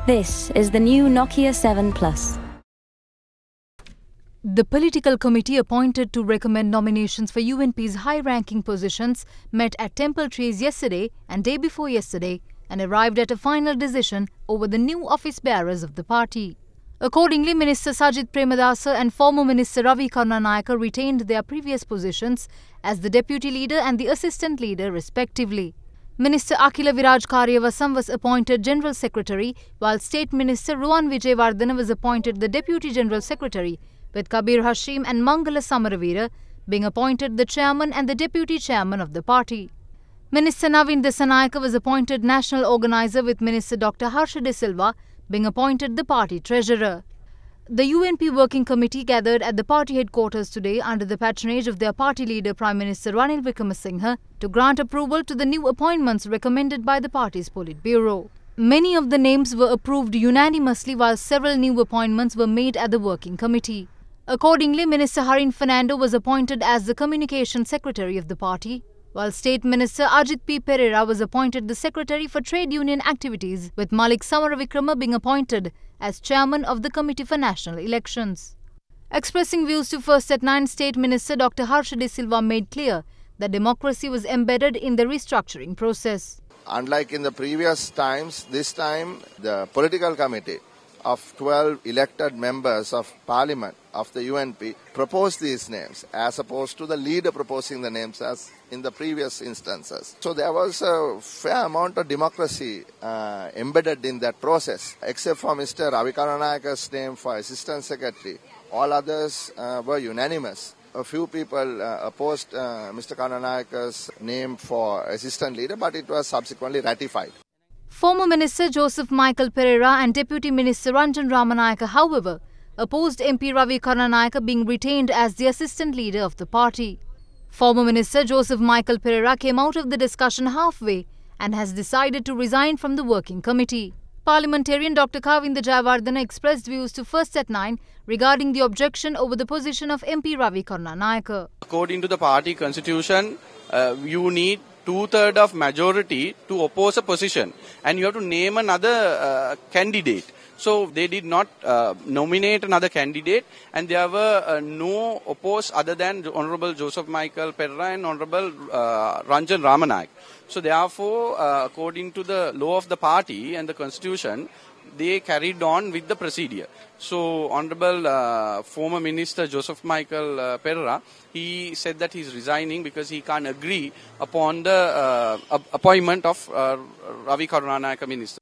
This is the new Nokia 7 Plus. The political committee appointed to recommend nominations for UNP's high-ranking positions met at Temple Trees yesterday and day before yesterday and arrived at a final decision over the new office bearers of the party. Accordingly, Minister Sajith Premadasa and former Minister Ravi Karunanayake retained their previous positions as the Deputy Leader and the Assistant Leader respectively. Minister Akila Viraj Karyavasam was appointed General Secretary, while State Minister Ruwan Vijayawardena was appointed the Deputy General Secretary, with Kabir Hashim and Mangala Samaravira being appointed the Chairman and the Deputy Chairman of the party. Minister Naveen Dissanayake was appointed National Organizer, with Minister Dr. Harsha De Silva being appointed the party Treasurer. The UNP Working Committee gathered at the party headquarters today under the patronage of their party leader Prime Minister Ranil Wickremesinghe to grant approval to the new appointments recommended by the party's Politburo. Many of the names were approved unanimously, while several new appointments were made at the Working Committee. Accordingly, Minister Harin Fernando was appointed as the Communication Secretary of the party, while State Minister Ajit P. Pereira was appointed the Secretary for Trade Union Activities, with Malik Samaravikrama being appointed as Chairman of the Committee for National Elections. Expressing views to First at 9, State Minister Dr. Harsha De Silva made clear that democracy was embedded in the restructuring process. Unlike in the previous times, this time the political committee of 12 elected members of Parliament of the UNP proposed these names, as opposed to the leader proposing the names as in the previous instances. So there was a fair amount of democracy embedded in that process, except for Mr. Ravi Karunanayake's name for Assistant Secretary. All others were unanimous. A few people opposed Mr. Karunanayake's name for Assistant Leader, but it was subsequently ratified. Former Minister Joseph Michael Pereira and Deputy Minister Ranjan Ramanayake, however, opposed MP Ravi Karunanayake being retained as the Assistant Leader of the party. Former Minister Joseph Michael Pereira came out of the discussion halfway and has decided to resign from the Working Committee. Parliamentarian Dr. Kavinda Jayawardena expressed views to First at 9 regarding the objection over the position of MP Ravi Karunanayake. According to the party constitution, you need 2/3 of majority to oppose a position, and you have to name another candidate. So they did not nominate another candidate, and there were no opposed other than Honorable Joseph Michael Pereira and Honorable Ranjan Ramanayake. So therefore, according to the law of the party and the constitution, they carried on with the procedure. So Honorable former Minister Joseph Michael Pereira, he said that he is resigning because he can't agree upon the appointment of Ravi Karunanayake Minister.